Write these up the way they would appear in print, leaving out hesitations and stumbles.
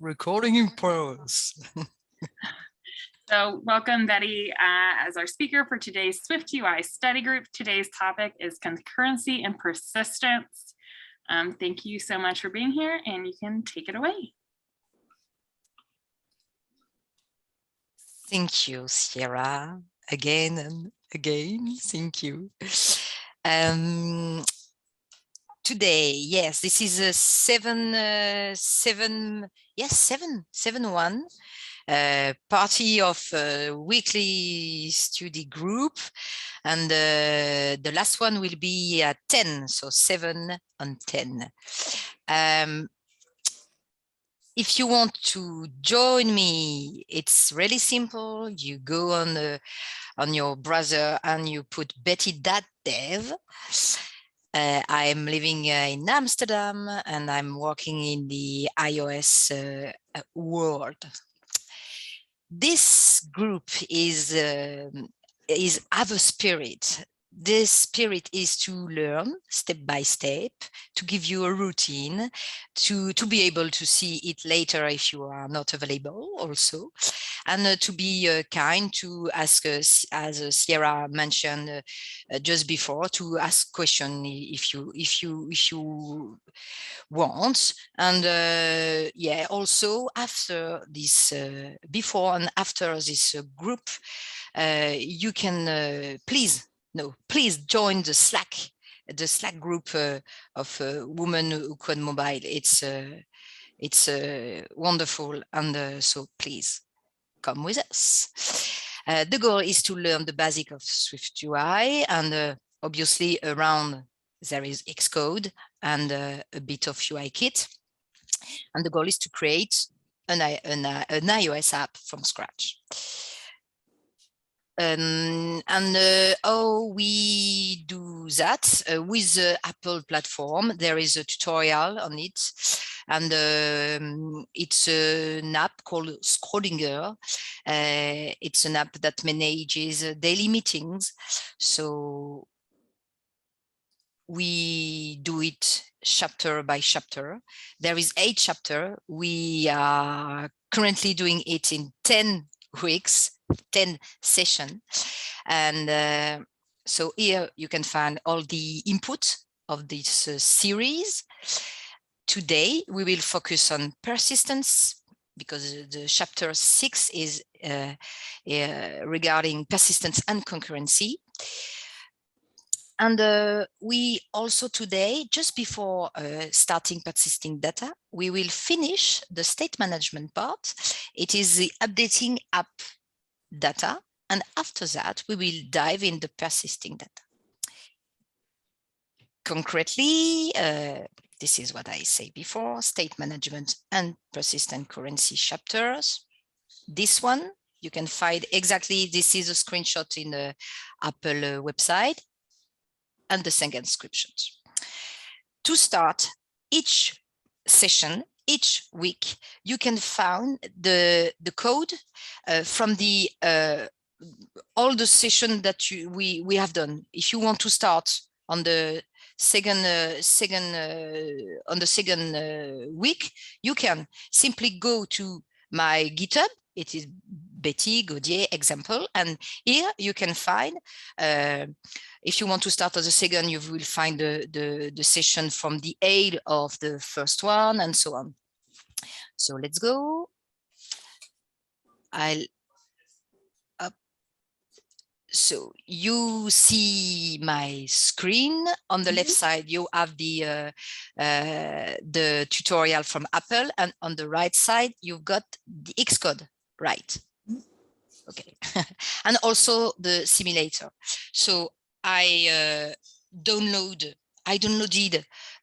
Recording in progress. So welcome Betty as our speaker for today's SwiftUI study group. Today's topic is concurrency and persistence. Thank you so much for being here, and you can take it away. Thank you, Sierra, again and again. Thank you. Today, yes, this is a 7-1 party of weekly study group, and the last one will be at 10, so 7 on 10. If you want to join me, it's really simple. You go on your browser and you put betty.dev. I'm living in Amsterdam and I'm working in the iOS world. This group is have a spirit. This spirit is to learn step by step, to give you a routine, to be able to see it later if you are not available also, and to be kind, to ask us, as Sierra mentioned just before, to ask question if you want. And yeah, also after this, before and after this group, you can please join the Slack group of Women Who Code Mobile. It's wonderful, and so please come with us. The goal is to learn the basic of SwiftUI, and obviously around there is Xcode and a bit of UI kit. And the goal is to create an iOS app from scratch. How we do that with the Apple platform. There is a tutorial on it, and it's an app called Godier. It's an app that manages daily meetings. So we do it chapter by chapter. There is 8 chapters. We are currently doing it in 10 weeks. 10 sessions, and so here you can find all the input of this series. Today we will focus on persistence, because the chapter 6 is regarding persistence and concurrency. And we also today, just before starting persisting data, we will finish the state management part. It is the updating app data, and after that we will dive in the persisting data. Concretely, this is what I say before: state management and persistent concurrency chapters. This one you can find exactly, this is a screenshot in the Apple website, and the second descriptions. To start each session, each week, you can find the code from the all the session that we have done. If you want to start on the second week, you can simply go to my GitHub. It is Betty Godier example, and here you can find, if you want to start on the second, you will find the session from the aid of the first one, and so on. So let's go. So you see my screen. On the left side, you have the tutorial from Apple, and on the right side, you've got the Xcode, right? Okay, and also the simulator. So I downloaded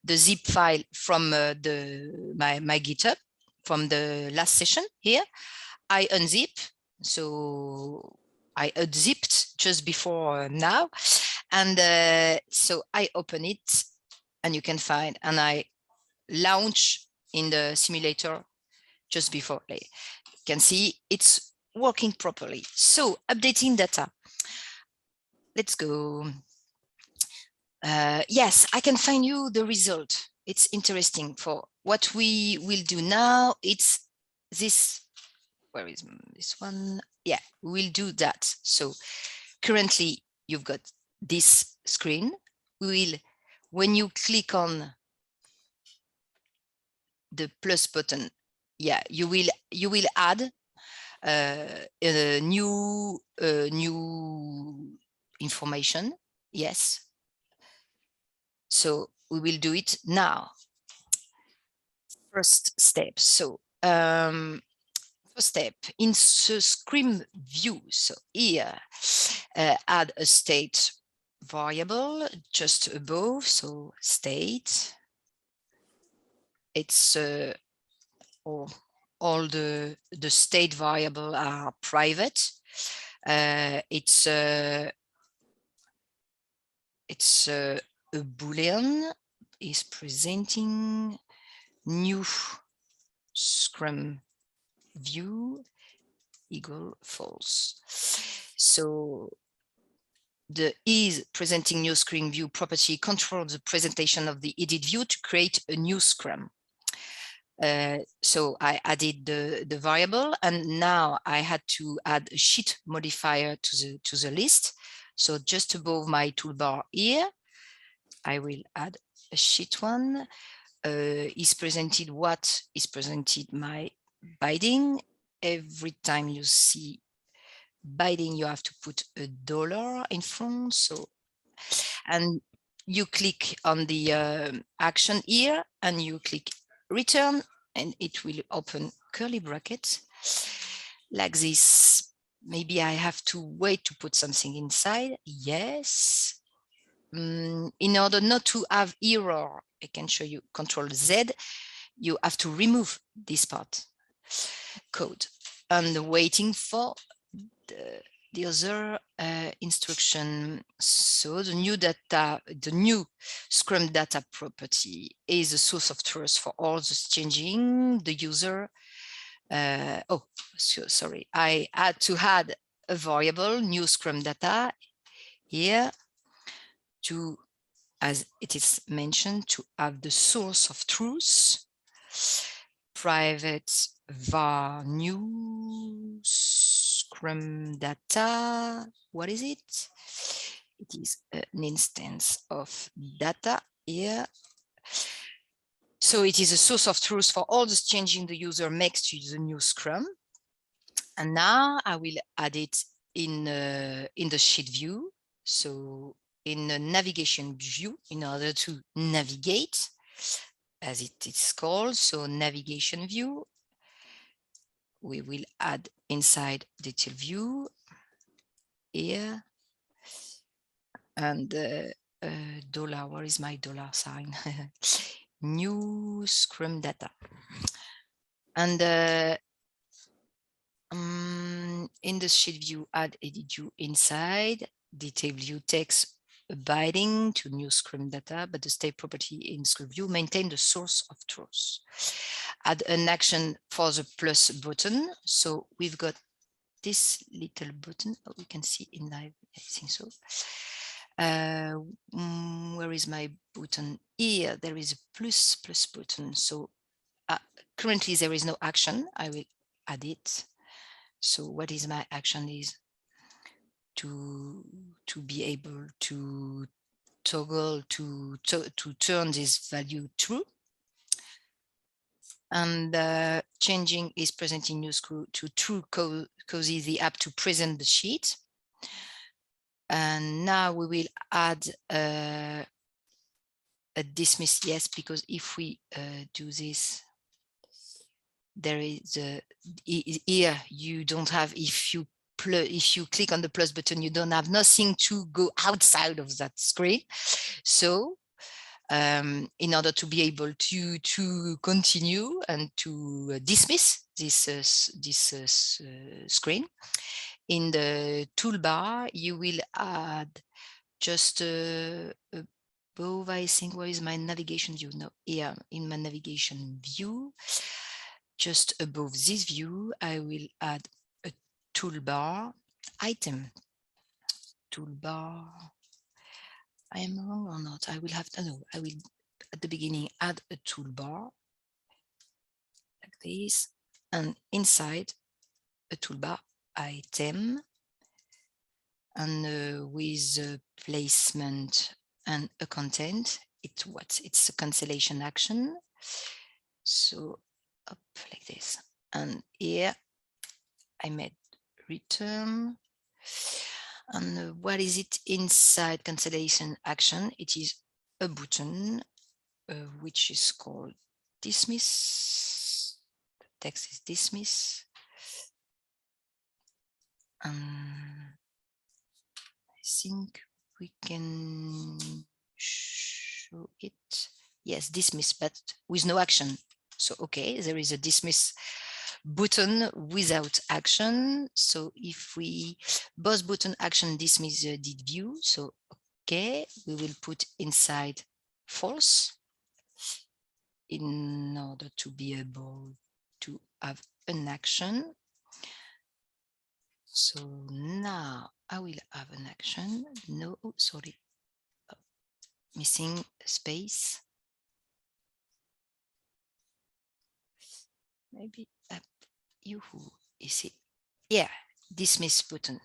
the zip file from my GitHub from the last session. Here I unzip, so I unzipped just before now, and so I open it, and you can find, and I launch in the simulator just before. You can see it's working properly. So updating data. Let's go. Yes, I can find you the result. It's interesting. For what we will do now, it's this, where is this one? Yeah, we'll do that. So currently you've got this screen. When you click on the plus button, yeah, you will add a new information. Yes. So we will do it now. First step. So first step in the Scrum view. So here, add a state variable just above. So state. It's all the state variable are private. It's a Boolean is presenting new Scrum view equal false. So the is presenting new Scrum view property controls the presentation of the edit view to create a new Scrum. So I added the variable, and now I had to add a sheet modifier to the list. So just above my toolbar here, I will add a sheet one. Is presented what is presented my binding. Every time you see binding, you have to put a $, in front. So, and you click on the action here, and you click return, and it will open curly brackets like this. Maybe I have to wait to put something inside. Yes. In order not to have error, I can show you Control Z. You have to remove this part code and waiting for the other instruction. So the new data, the new Scrum data property is a source of truth for all the changing the user. Oh, so, sorry, I had to add a variable new Scrum data here to, as it is mentioned, to have the source of truth, private var new Scrum data. What is it? It is an instance of data here. So it is a source of truth for all the changing the user makes to the new Scrum. And now I will add it in the sheet view. So in the navigation view, in order to navigate, as it is called, so navigation view, we will add inside detail view here, and dollar, where is my dollar sign? New Scrum data. And in the sheet view, add edit view inside, detail view takes a binding to new Scrum data, but the state property in Scrum view maintain the source of truth. Add an action for the plus button. So we've got this little button. Oh, we can see in live, I think so. Where is my button? Here, there is a plus button. So currently there is no action. I will add it. So what is my action is to be able to toggle to turn this value true. And changing is presenting new Scrum to true causes the app to present the sheet. And now we will add a dismiss yes, because if we do this, there is here you don't have, if you click on the plus button, you don't have nothing to go outside of that screen. So in order to be able to continue and to dismiss this screen, in the toolbar you will add just above, I think, where is my navigation view? No, here in my navigation view, just above this view, I will add a toolbar item. Toolbar. I am wrong or not? I will have to know. I will at the beginning add a toolbar like this. and inside a toolbar item, and with a placement and a content, it's a cancellation action. So up like this, and here I made return. And what is it inside cancellation action? It is a button which is called dismiss. The text is dismiss. I think we can show it. Yes, dismiss, but with no action. So, okay, there is a dismiss button without action. So if we both button action dismiss did view, so okay, we will put inside false in order to be able to have an action. So now I will have an action. No, oh, sorry, missing space. Maybe you who is it? Yeah, dismiss button.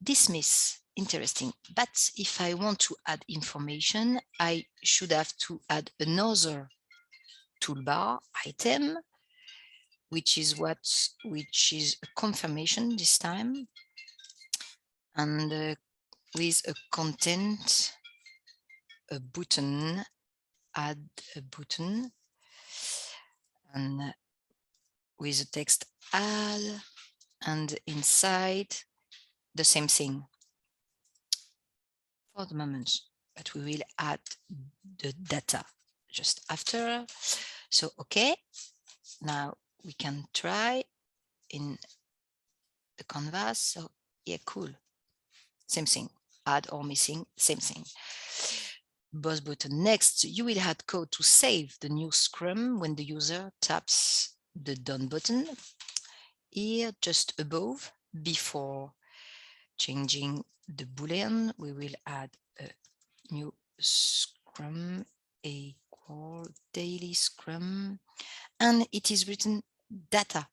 Dismiss, interesting. But if I want to add information, I should have to add another toolbar item, which is a confirmation this time, and with a content, a button, add a button, and with a text add, and inside the same thing for the moment, but we will add the data just after. So okay, now we can try in the canvas. So yeah, cool, same thing, add or missing, same thing. Both button. Next, you will add code to save the new Scrum when the user taps the done button. Here, just above, before changing the Boolean, we will add a new Scrum equal daily Scrum, and it is written data,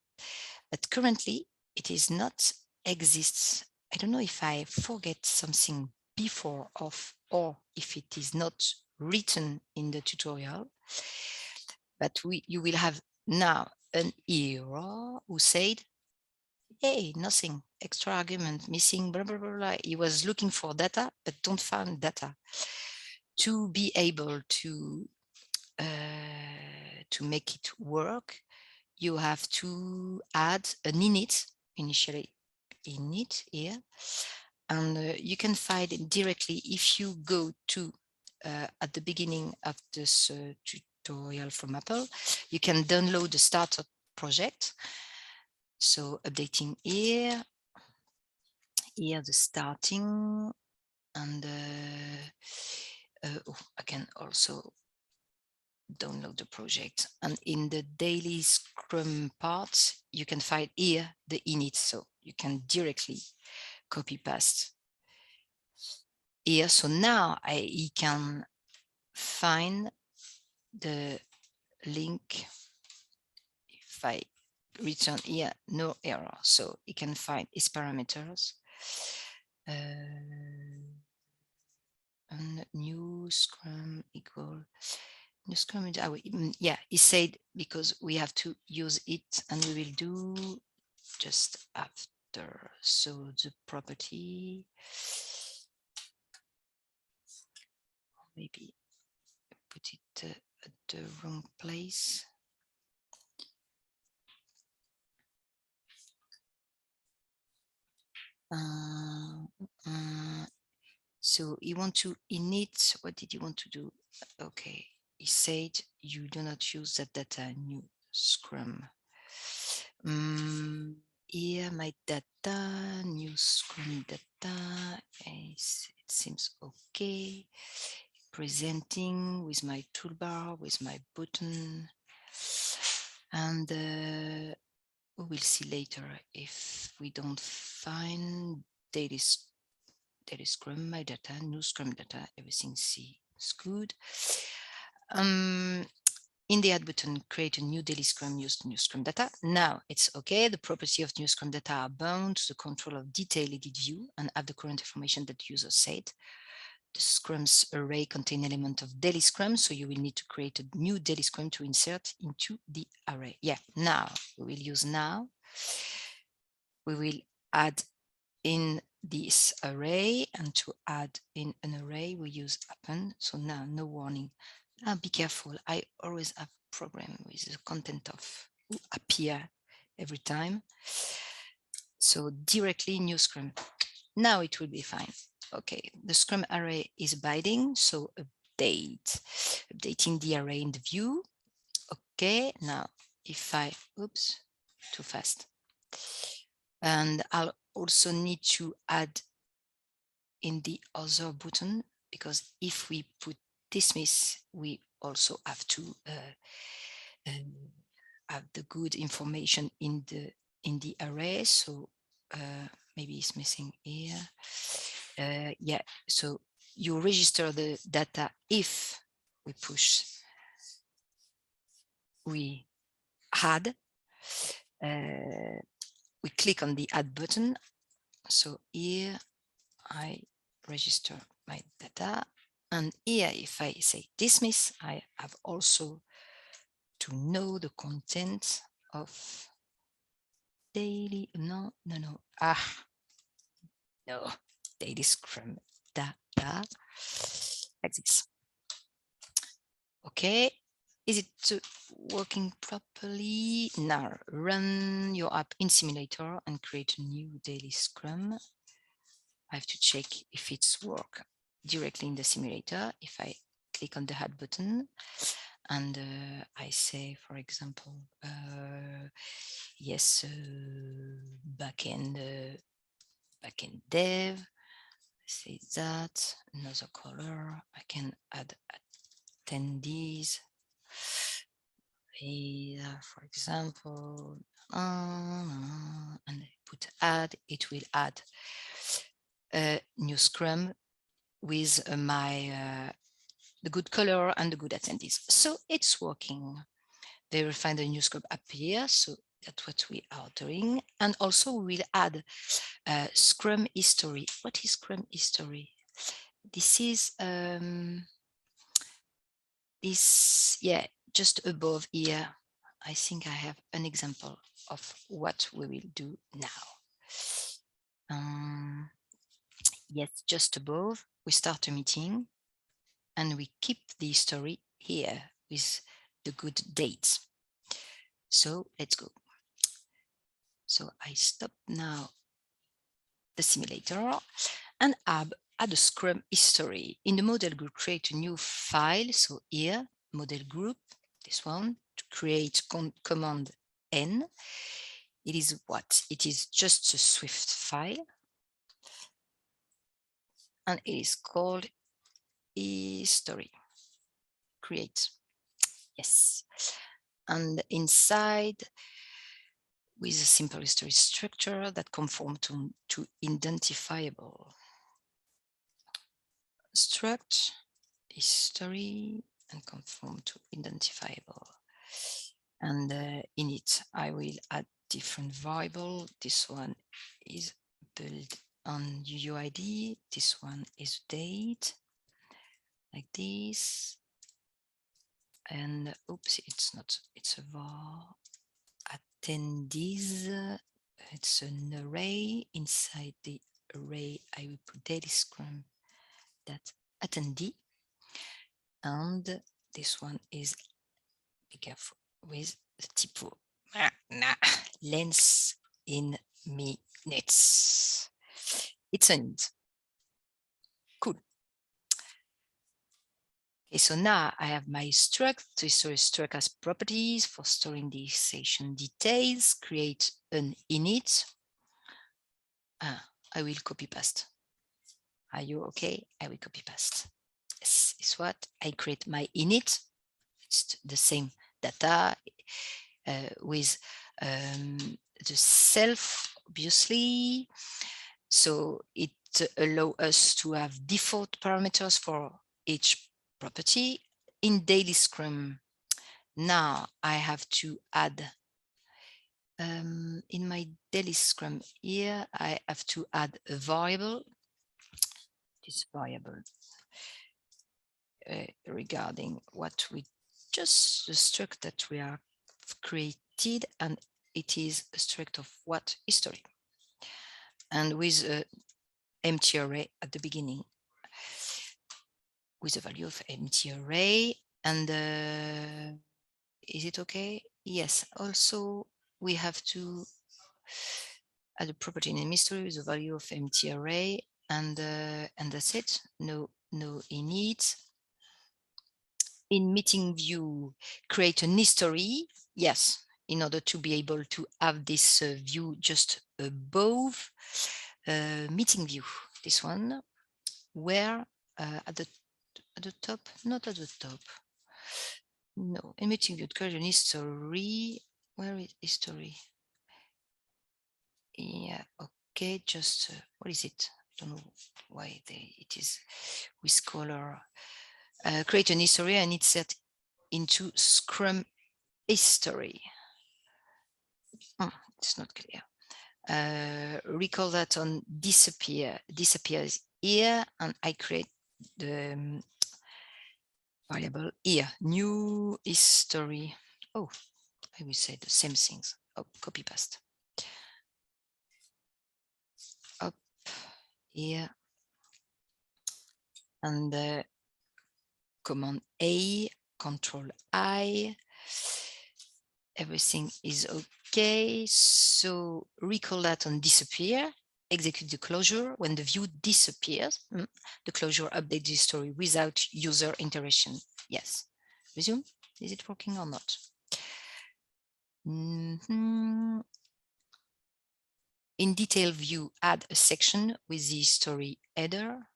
but currently it is not exists. I don't know if I forget something before of, or if it is not written in the tutorial, but you will have now an error who said, hey, nothing, extra argument missing, blah, blah, blah, blah. He was looking for data, but don't find data. To be able to make it work, you have to add an init, initially init here, and you can find it directly if you go to at the beginning of this tutorial from Apple. You can download the starter project. So updating here the starting, and I can also download the project, and in the daily Scrum part you can find here the init, so you can directly copy paste here. So now I can find the link. If I return here, no error, so you can find its parameters. And new Scrum equal new Scrum. Yeah, he said because we have to use it, and we will do just after. So the property, maybe put it at the wrong place. So you want to init, what did you want to do? Okay, he said you do not use that data, new Scrum. Here my data, new Scrum data, it seems okay. Presenting with my toolbar, with my button, and we will see later if we don't find daily Scrum, my data, new Scrum data, everything seems good. in the add button, create a new daily Scrum, use new Scrum data. Now it's okay. The property of new Scrum data are bound to the control of detailed edit view and have the current information that the user said. The Scrums array contain element of daily Scrum, so you will need to create a new daily Scrum to insert into the array. Yeah, now we will use now. We will add in this array, and to add in an array we use append. So now no warning. Now be careful, I always have a problem with the content of appear every time. So directly new Scrum. Now it will be fine. Okay, the Scrum array is binding, so updating the array in the view. Okay, now if I, oops, too fast. And I'll also need to add in the other button, because if we put dismiss, we also have to have the good information in the array. So maybe it's missing here. Yeah, so you register the data if we add, we click on the add button. So here I register my data, and here if I say dismiss, I have also to know the content of daily, no, daily Scrum data, like this. Okay, is it working properly? Now run your app in simulator and create a new daily Scrum. I have to check if it's work directly in the simulator. If I click on the add button and I say, for example, yes, backend dev, say that, another color, I can add attendees, for example, and I put add, it will add a new Scrum with the good color and the good attendees. So it's working. They will find a new Scrum appear. So that's what we are doing. And also we'll add Scrum History. What is Scrum History? This is just above here. I think I have an example of what we will do now. Yes, just above, we start a meeting and we keep the history here with the good dates. So let's go. So I stop now the simulator and add a Scrum history. In the model group, create a new file. So here, model group, this one, to create command N. It is what? It is just a Swift file. And it is called history. Create. Yes. And inside, with a simple history structure that conform to identifiable. Struct, history, and conform to identifiable. And in it, I will add different variable. This one is built on UUID. This one is date, like this. And oops, it's not, it's a var. Attendees, it's an array. Inside the array, I will put daily Scrum that attendee. And this one is, be careful with the typo. Length in minutes. It's a need. Cool. Okay, so now I have my struct. The history struct has properties for storing the session details. Create an init. I will copy paste. Are you okay? I will copy paste. Yes, is what I create my init. It's the same data with the self, obviously. So it allows us to have default parameters for each property in daily Scrum. now I have to add in my daily Scrum here, I have to add a variable. This variable regarding what we just the struct that we are created, and it is a struct of what history, and with a empty array at the beginning, with a value of empty array. And is it okay? Yes. Also, we have to add a property in history with a value of empty array, and that's it. No init. In meeting view, create an history. Yes, in order to be able to have this view just above meeting view. This one, where at the top, not at the top. No, in meeting view, create an history. Where is history? Yeah, okay, just what is it? I don't know why it is with color. Create an history and it's set into Scrum History. It's not clear. Recall that on disappears here, and I create the variable here, new history. Oh, I will say the same things. Oh, copy paste. Up here, and Command A, Control I. Everything is okay. So recall that on disappear, execute the closure. When the view disappears, the closure updates the story without user interaction. Yes. Resume. Is it working or not? In detail view, add a section with the story header.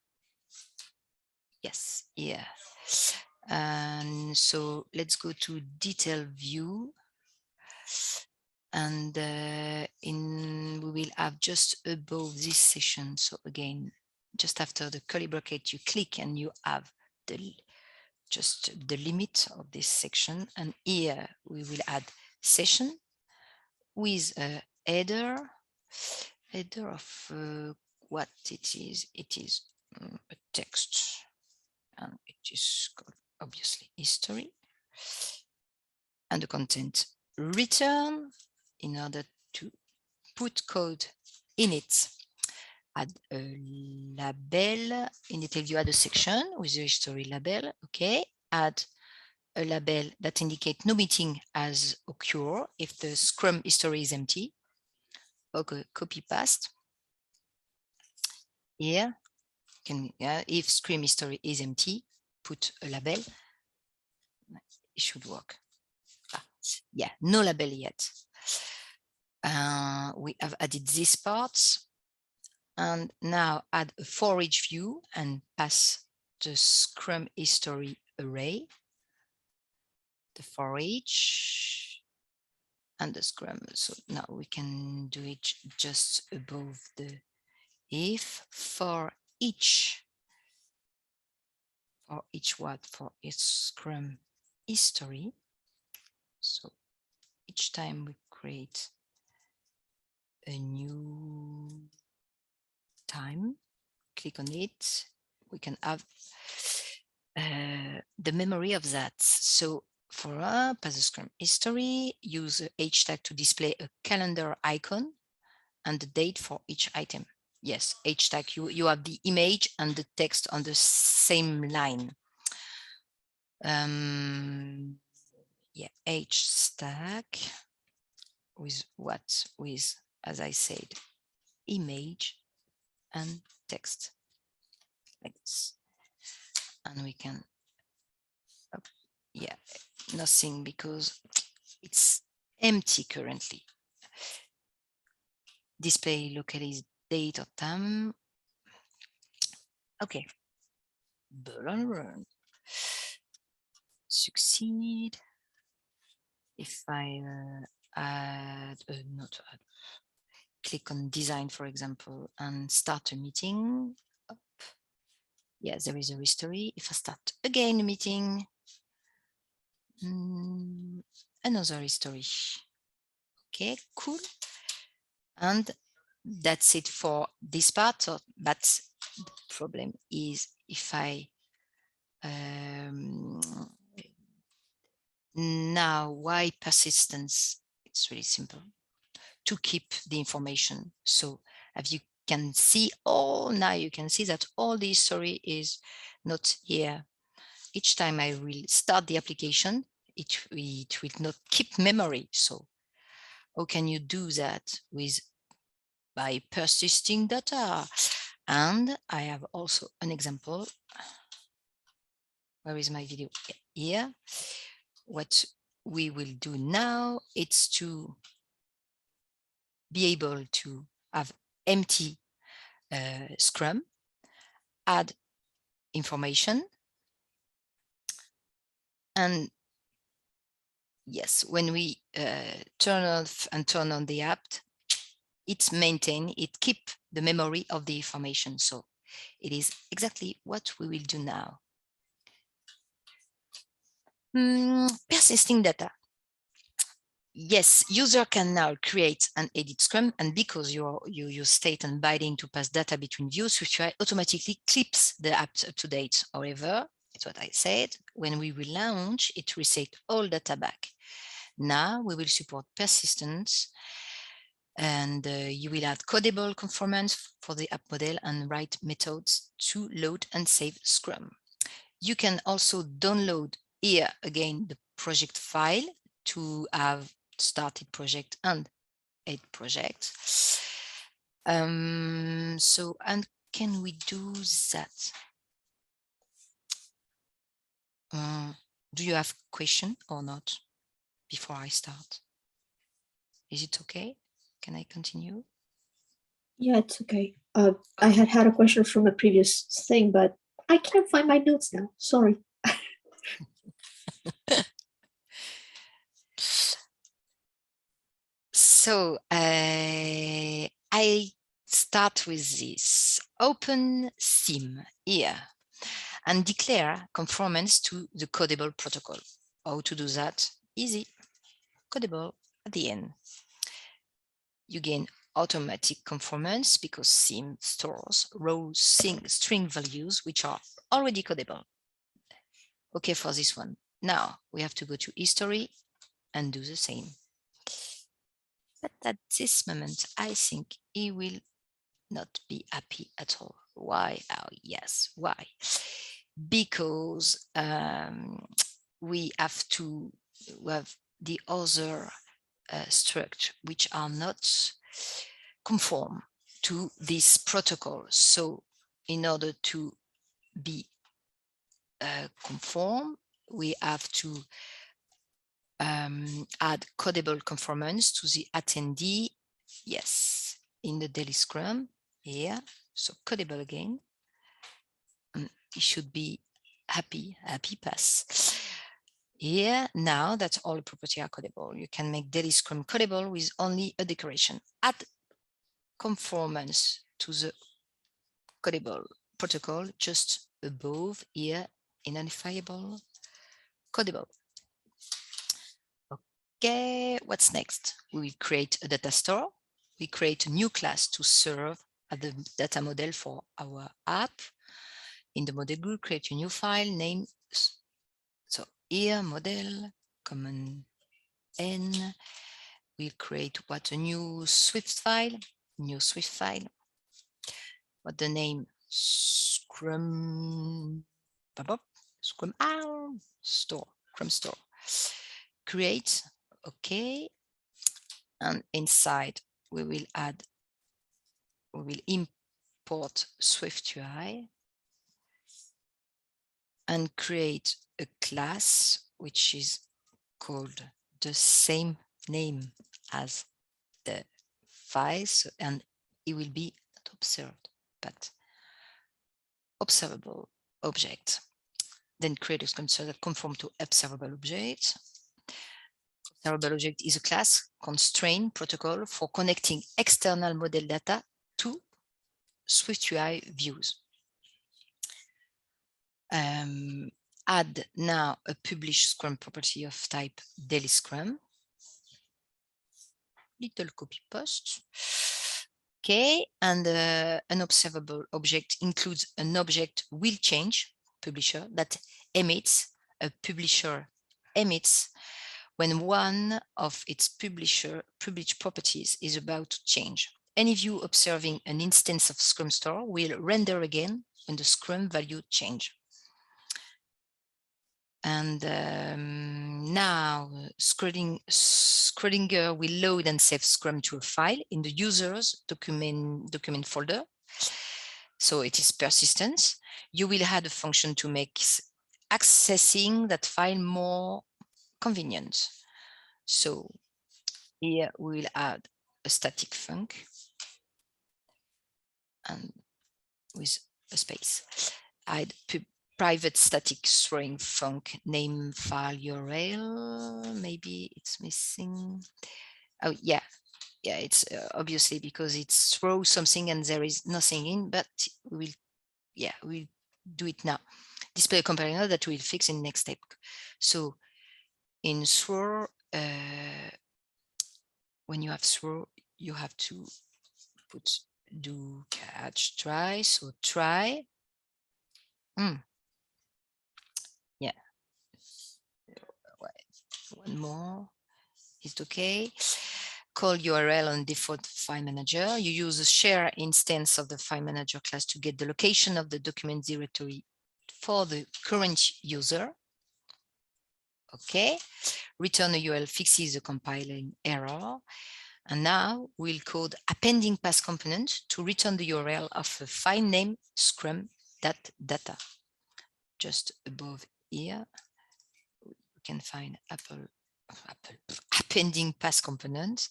Yes, yeah. And so let's go to detail view. And we will have just above this section. So again, just after the curly bracket, you click and you have just the limit of this section. And here we will add session with a header of what it is. It is a text, and it is called obviously history. And the content return in order to put code in it. Add a label. In detail view, add a section with the history label. Okay. Add a label that indicates no meeting has occurred if the Scrum history is empty. Okay, copy paste. Here, if Scrum history is empty, put a label. It should work. Yeah, no label yet. We have added these parts, and now add a for each view and pass the Scrum history array, the for each, and the Scrum. So now we can do it just above the if for each what? For each Scrum history. So each time we create a new time, click on it, we can have the memory of that. So for pass the Scrum history, use a H tag to display a calendar icon and the date for each item. Yes, H tag, you have the image and the text on the same line. Yeah, H stack with what? With, as I said, image and text like this. And we can, yeah, nothing because it's empty currently. Display locally date or time. Okay. Succeed. If I not add, click on design, for example, and start a meeting. Up. Yeah, there is a history. If I start again a meeting, Another history. Okay, cool. And that's it for this part. But the problem is if I now why persistence? It's really simple to keep the information. So as you can see, now you can see that all the history is not here. Each time I will start the application, it will not keep memory. So how can you do that by persisting data? And I have also an example. Where is my video? Here. What we will do now, it's to be able to have empty Scrum, add information, and yes, when we turn off and turn on the app, it keep the memory of the information. So it is exactly what we will do now. Persisting data. Yes, user can now create and edit Scrum, and because you use state and binding to pass data between views, SwiftUI automatically keeps the app up to date. However, it's what I said, when we will launch, it resets all data back. Now we will support persistence, and you will add codable conformance for the app model and write methods to load and save Scrum. You can also download here again the project file to have started project and add projects. So, and can we do that? Do you have question or not before I start? Is it okay? Can I continue? Yeah, it's okay. I had a question from a previous thing, but I can't find my notes now. Sorry. So I start with this open theme here and declare conformance to the codable protocol. How to do that? Easy. Codable at the end. You gain automatic conformance because theme stores raw string values which are already codable. Okay, for this one. Now we have to go to history and do the same. But at this moment, I think he will not be happy at all. Why? Oh, yes. Why? Because we have to have the other structure which are not conform to this protocol. So in order to be conform, we have to add codable conformance to the attendee. Yes, in the daily Scrum here. So codable again. It should be happy pass. Here, now that all properties are codable, you can make daily Scrum codable with only a decoration. Add conformance to the codable protocol just above here, identifiable, codable. Okay, what's next? We will create a data store. We create a new class to serve as the data model for our app. In the model group, create a new file name. So here, model, common N. We'll create a new Swift file, What the name? Scrum store, Scrum store. Create, okay. And inside we will import SwiftUI and create a class which is called the same name as the files, and it will be not observed but observable object. Then create a constructor that conform to observable object. Observable object is a class constraint protocol for connecting external model data to SwiftUI views. add now a publish Scrum property of type daily Scrum. Little copy post. Okay, and an observable object includes an object will change publisher that emits a publisher emits when one of its published properties is about to change. Any view observing an instance of Scrum Store will render again when the Scrum value change. And now Schrödinger will load and save Scrum to a file in the user's document folder. So it is persistence. You will add a function to make accessing that file more convenient. So here we will add a static func and with a space. Add private static string func name file URL. Maybe it's missing. Oh yeah, it's obviously because it's throw something and there is nothing in, but we'll do it now. Display a comparator that we'll fix in next step. So in throw, when you have throw, you have to put do catch try. So try. Yeah. One more. It's okay. Call URL on default file manager. You use a share instance of the file manager class to get the location of the document directory for the current user. Okay. Return a URL fixes the compiling error. And now we'll code appending pass component to return the URL of a file name scrum.data. Just above here, we can find appending pass component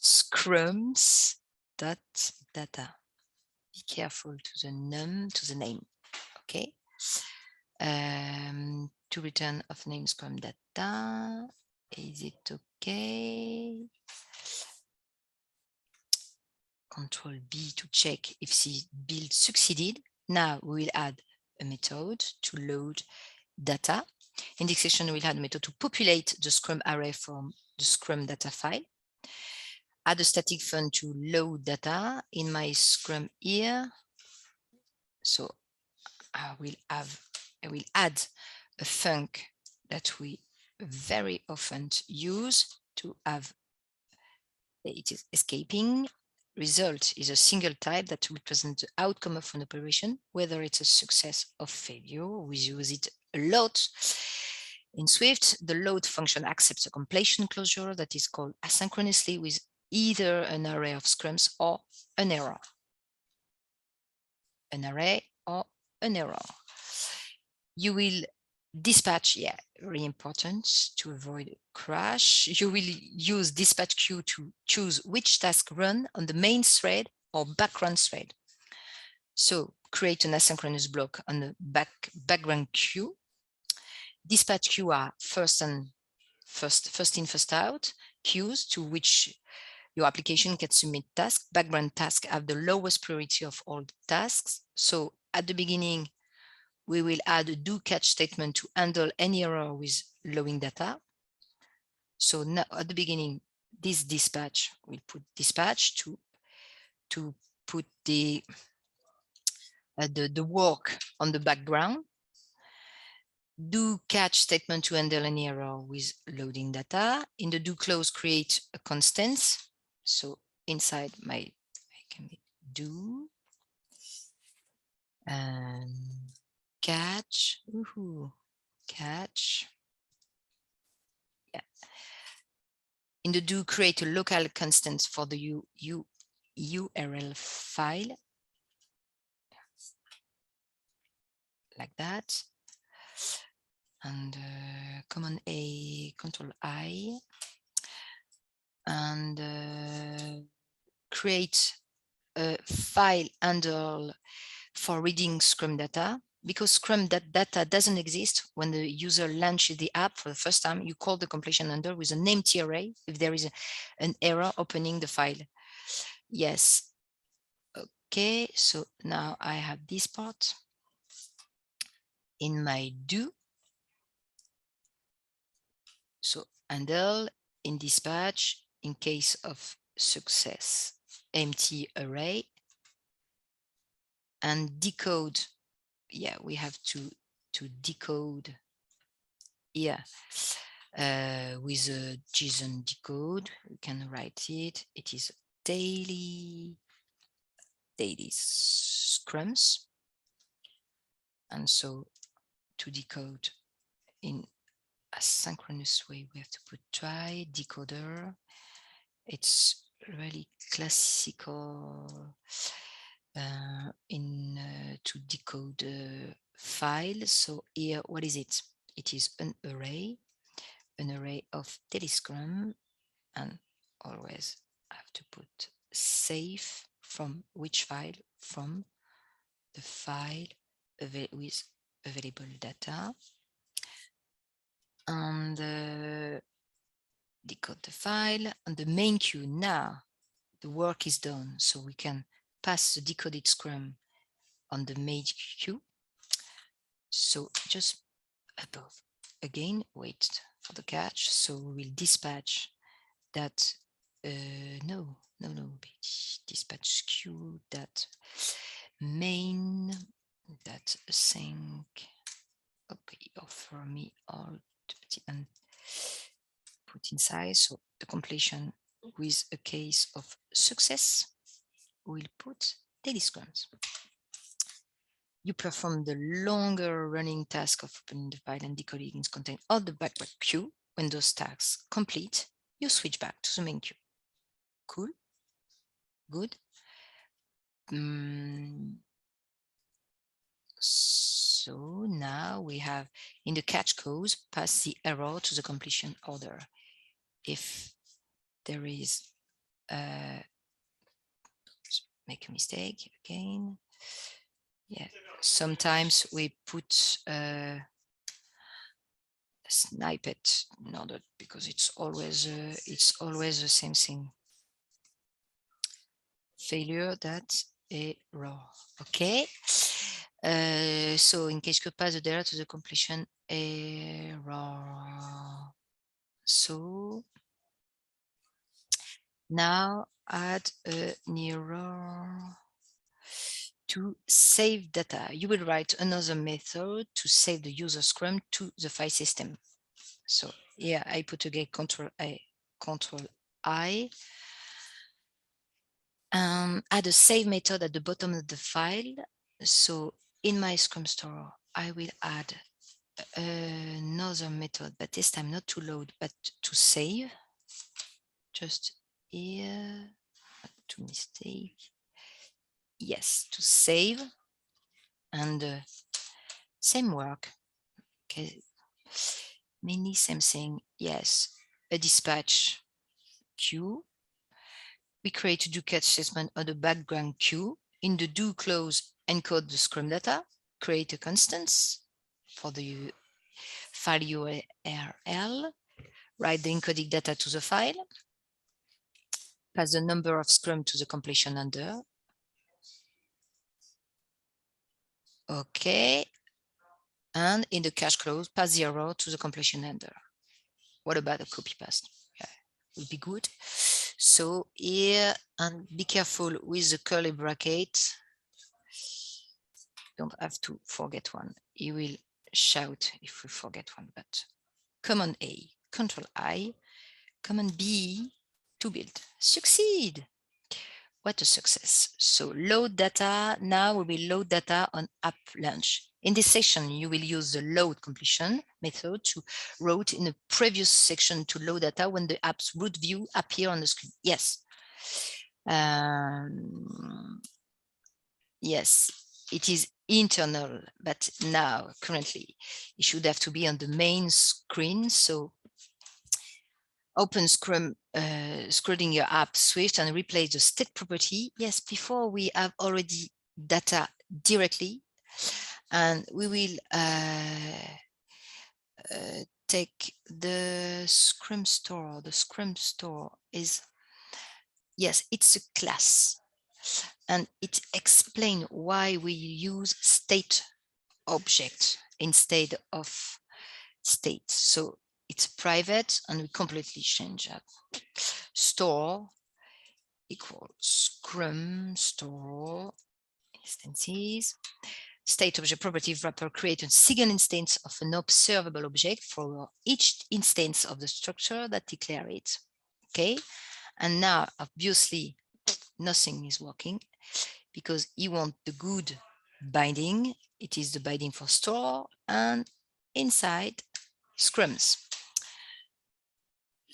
scrums.data. Be careful to the name. Okay. To return of name scrum data. Is it okay? Control B to check if the build succeeded. Now we will add a method to load data. Indexation will add a method to populate the Scrum array from the Scrum data file. Add a static func to load data in my Scrum here. So I will add a func that we very often use to have it is escaping. Result is a single type that represents the outcome of an operation, whether it's a success or failure. We use it a lot. In Swift, the load function accepts a completion closure that is called asynchronously with either an array of scrums or an error. An array or an error. You will dispatch, very important to avoid crash. You will use dispatch queue to choose which task run on the main thread or background thread. So create an asynchronous block on the background queue. Dispatch queue are first in, first out queues to which your application can submit tasks. Background tasks have the lowest priority of all the tasks. So at the beginning, we will add a do catch statement to handle any error with loading data. So now at the beginning, this dispatch, we'll put dispatch to put the work on the background. Do catch statement to handle any error with loading data. In the do close, create a constant. So inside I can make do and catch, catch. Yeah. In the do, create a local constant for the URL file, like that. And Command A, Control I, and create a file handle for reading Scrum data. Because Scrum data doesn't exist when the user launches the app for the first time, you call the completion handler with an empty array if there is an error opening the file. Yes. Okay, so now I have this part. in my do. So handle in dispatch in case of success, empty array, and decode. Yeah, we have to decode. Yeah, with a JSON decode, we can write it. It is daily scrums, and so to decode in asynchronous way, we have to put try decoder. It's really classical to decode a file. So here, what is it? It is an array of daily scrum, and always have to put save from which file? From the file with available data, and decode the file and the main queue. Now the work is done, so we can pass the decoded scrum on the main queue. So just above again, wait for the catch. So we will dispatch that dispatch queue that main that async. Okay, offer me all and put inside. So the completion with a case of success, we'll put daily scrums. You perform the longer running task of opening the file and decoding its content of the backward queue. When those tasks complete, you switch back to the main queue. Cool, good. So now we have in the catch code, pass the error to the completion order. If there is make a mistake again. Yeah, sometimes we put snippet in order because it's always the same thing. Failure, that's error. Okay. So in case you pass the data to the completion error. So now add an error to save data. You will write another method to save the user scrum to the file system. So here I put again Control I. Add a save method at the bottom of the file. So in my Scrum store, I will add another method, but this time not to load, but to save. Just here, to mistake. Yes, to save, and same work. Okay, mainly same thing. Yes, a dispatch queue. We create a do catch statement on the background queue. In the do clause, encode the Scrum data, create a constance for the file URL, write the encoded data to the file, pass the number of Scrum to the completion under. Okay. And in the catch clause, pass the error to the completion under. What about a copy paste? Yeah, would be good. So here, and be careful with the curly bracket. Don't have to forget one. You will shout if we forget one, but Command A, Control I, Command B to build. Succeed. What a success. So load data. Now we will load data on app launch. In this section, you will use the load completion method to route in a previous section to load data when the app's root view appear on the screen. Yes. Yes, it is internal, but now currently it should have to be on the main screen. So open Scrum, scrolling your app Swift and replace the state property. Yes, before we have already data directly, and we will take the Scrum store. The Scrum store is, yes, it's a class, and it explains why we use state object instead of state. So it's private, and we completely change that. Store equals Scrum store instances. State object property wrapper create a single instance of an observable object for each instance of the structure that declare it. Okay, and now obviously nothing is working because you want the good binding. It is the binding for store and inside Scrums.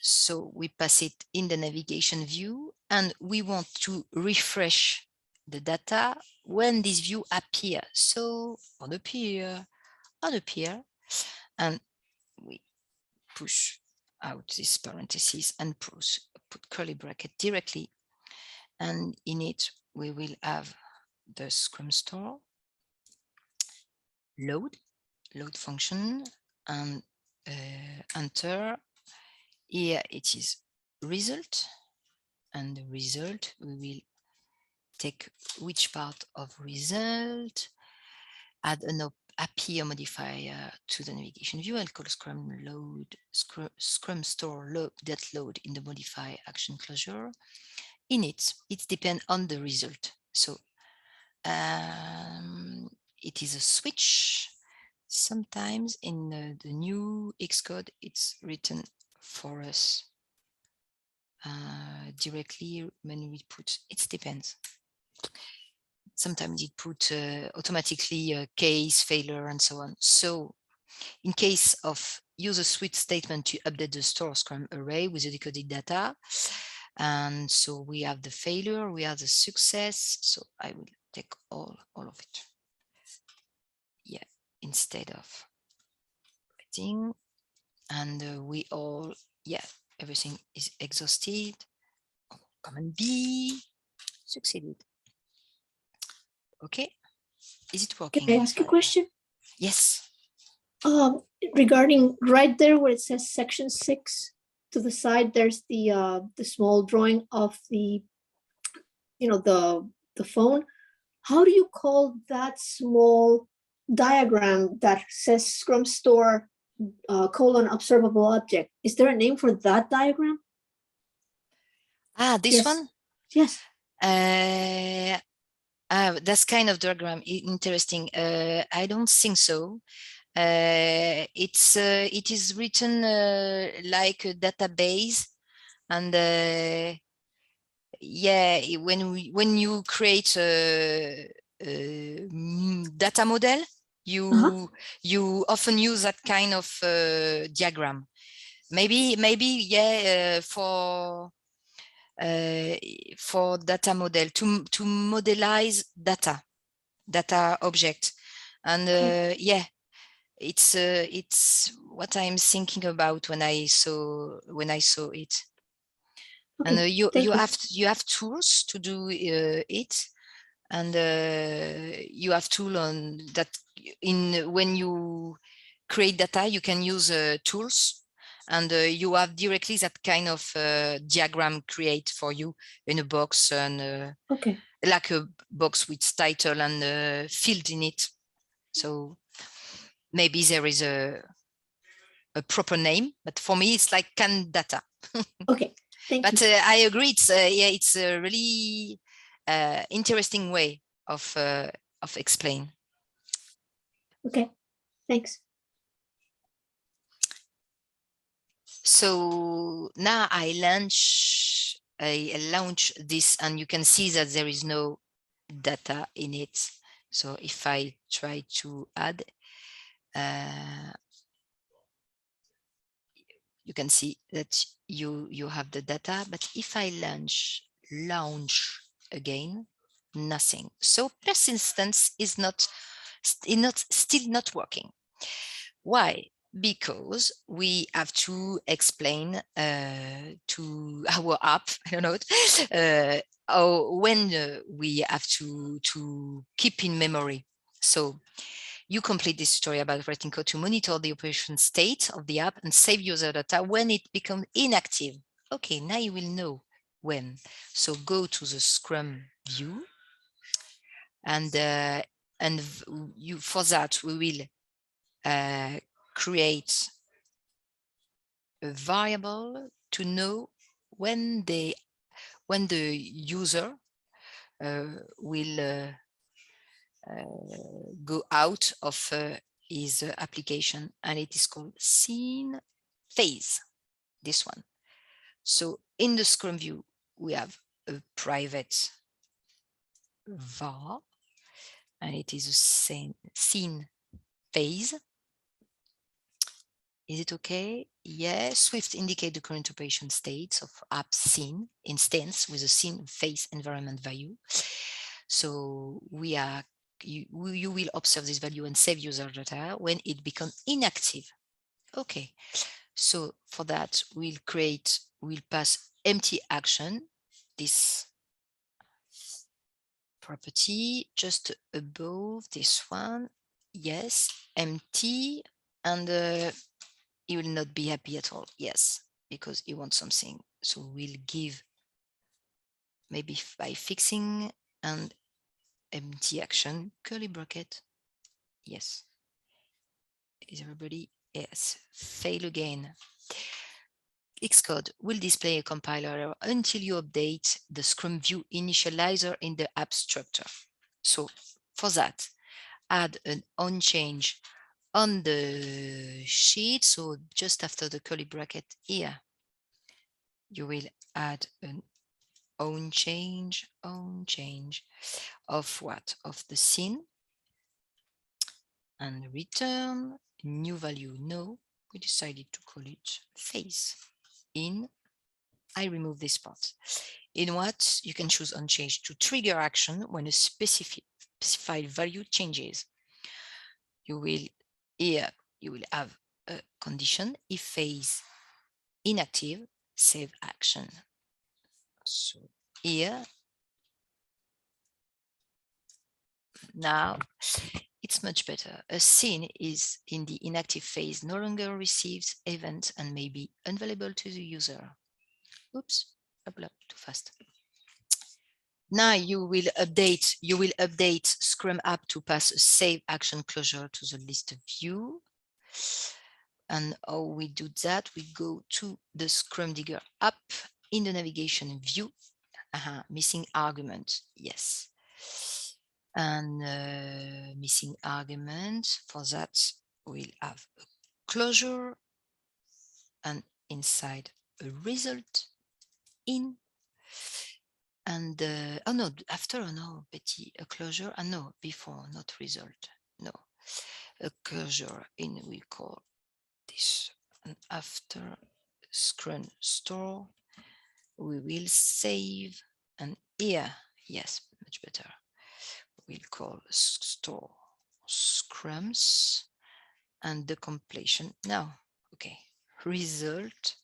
So we pass it in the navigation view, and we want to refresh the data when this view appears. So on appear, and we push out this parentheses and put curly bracket directly. And in it, we will have the Scrum store, load function, and enter. Here it is result, and the result, we will take which part of result, add an appear modifier to the navigation view, and call Scrum load, Scrum store load in the modify action closure. In it depends on the result. So it is a switch. Sometimes in the new Xcode, it's written for us directly when we put, it depends. Sometimes it put automatically a case, failure, and so on. So in case of use a switch statement to update the store Scrum array with the decoded data. And so we have the failure, we have the success. So I will take all of it. Yeah, instead of writing, and we all, yeah, everything is exhausted. Command B, succeeded. Okay, is it working? Can I ask a question? Yes. Regarding right there where it says section 6, to the side, there's the small drawing of the, the phone. How do you call that small diagram that says Scrum store colon observable object? Is there a name for that diagram? This Yes. one? Yes. That's kind of diagram interesting. I don't think so. It is written like a database, and yeah, when you create a data model, you often use that kind of diagram. Maybe yeah, for data model to modelize data object, and yeah, it's what I'm thinking about when I saw it. Okay, and you have tools to do it, and you have tool on that when you create data, you can use tools, and you have directly that kind of diagram create for you in a box, and okay, like a box with title and field in it. So maybe there is a proper name, but for me it's like canned data. Okay, thank you. But I agree, it's yeah, it's a really interesting way of explain. Okay, thanks. So now I launch this, and you can see that there is no data in it. So if I try to add, you can see that you have the data, but if I launch again, nothing. So persistence is still not working. Why? Because we have to explain to our app, I don't know, when we have to keep in memory. So you complete this tutorial about writing code to monitor the operation state of the app and save user data when it becomes inactive. Okay, now you will know when. So go to the Scrum view, and you, for that we will create a variable to know when the user will go out of his application, and it is called scene phase, this one. So in the Scrum view, we have a private var, and it is a scene phase. Is it okay? Yes. Swift indicate the current operation states of app scene instance with a scene phase environment value. So you will observe this value and save user data when it becomes inactive. Okay. So for that, we'll pass empty action, this property just above this one. Yes, empty, and he will not be happy at all. Yes, because he wants something. So we'll give, maybe by fixing and empty action, curly bracket. Yes. Is everybody? Yes. Fail again. Xcode will display a compiler error until you update the Scrum view initializer in the app structure. So for that, add an on change on the sheet. So just after the curly bracket here, you will add an on change of what? Of the scene, and return new value. No, we decided to call it phase. In, I remove this part. In what? You can choose on change to trigger action when a specified value changes. You will here, you will have a condition. If phase inactive, save action. So here, now it's much better. A scene is in the inactive phase, no longer receives events and may be unavailable to the user. Oops, too fast. Now you will update Scrum app to pass a save action closure to the list view. And how we do that, we go to the Scrum Digger app in the navigation view. Missing argument, yes. And missing argument, for that we'll have a closure, and inside a result in, and oh no, after, oh no, Betty, a closure, no, before, not result, no, a closure in, we call this, and after Scrum store, we will save, and here, yes, much better, we'll call store scrums, and the completion now. Okay, result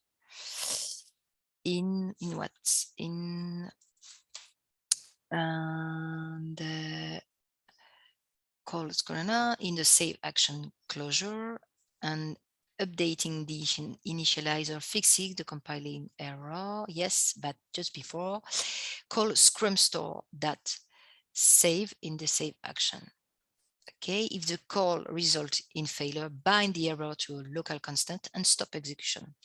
in what? In, and call Scrum in the save action closure, and updating the initializer, fixing the compiling error. Yes, but just before, call Scrum store that save in the save action. Okay, if the call result in failure, bind the error to a local constant and stop execution.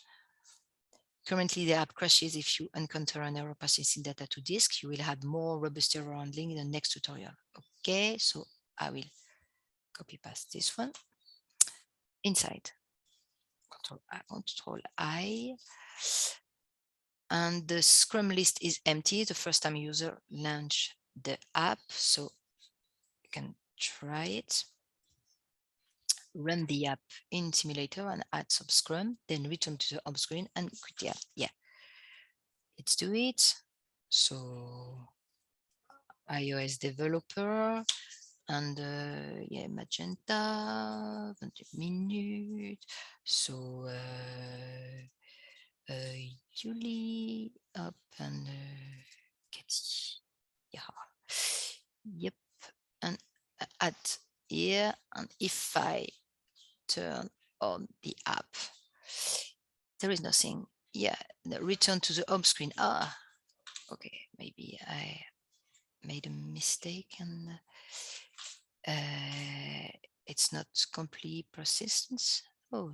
Currently, the app crashes if you encounter an error persisting data to disk. You will have more robust error handling in the next tutorial. Okay, so I will copy paste this one inside. Control I, and the Scrum list is empty the first time user launch the app, so you can try it. Run the app in simulator and add some Scrum, then return to the home screen and quit the app. Yeah, let's do it. So iOS developer, and yeah, magenta, 20 minutes. So Julie up and Katie. Yeah. Yep. And add here, and if I turn on the app, there is nothing. Yeah, return to the home screen. Okay, maybe I made a mistake, and it's not complete persistence. Oh,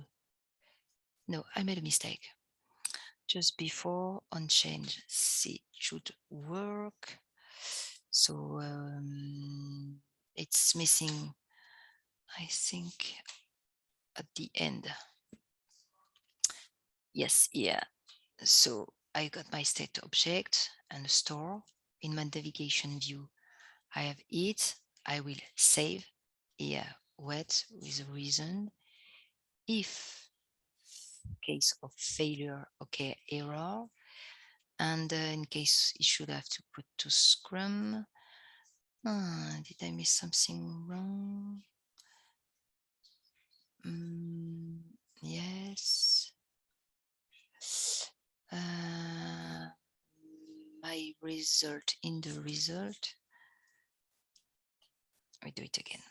no, I made a mistake. Just before on change, see, should work. So it's missing, I think, at the end. Yes, yeah. So I got my state object and store. In my navigation view, I have it. I will save here wait with a reason. If case of failure, okay, error. And in case you should have to put to Scrum. Did I miss something wrong? Yes. My result in the result. I do it again.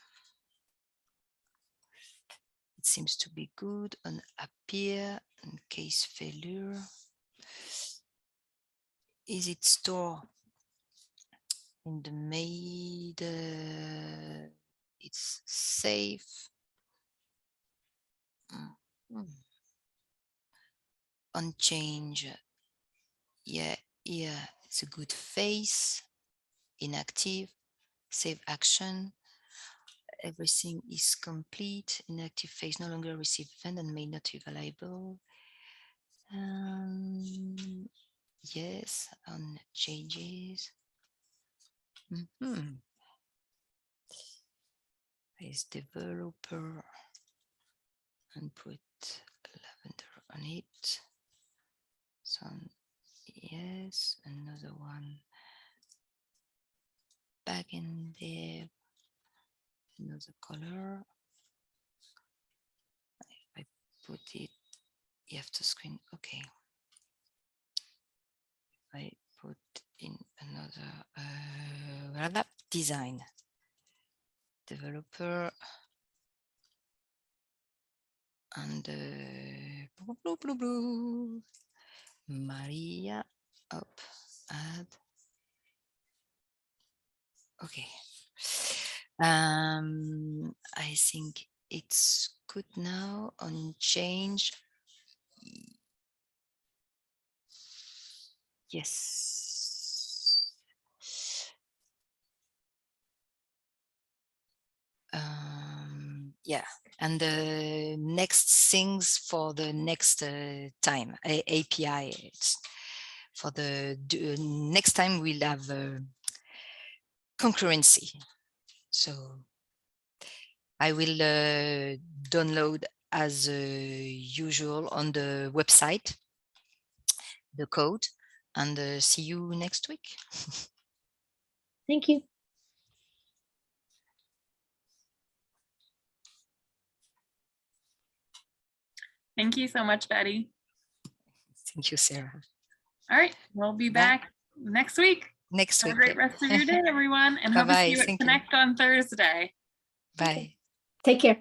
It seems to be good on appear in case failure. Is it store in the made? It's safe. On change, yeah, it's a good face. Inactive, save action. Everything is complete. Inactive phase no longer receive event and may not be available. Yes, on changes. Is developer and put lavender on it. So yes, another one back in there. Another color. I put it. You have to screen. Okay. I put in another design. Developer and blue. Maria up add. Okay. I think it's good now on change. Yes. Yeah, and the next things for the next time API. It's for the next time we'll have concurrency. So I will download as usual on the website the code and see you next week. Thank you. Thank you so much, Betty. Thank you, Sarah. All right, we'll be back next week. Next Have week. a great rest of your day, everyone, and hope to see you at Connect on Thursday. Bye. Take care.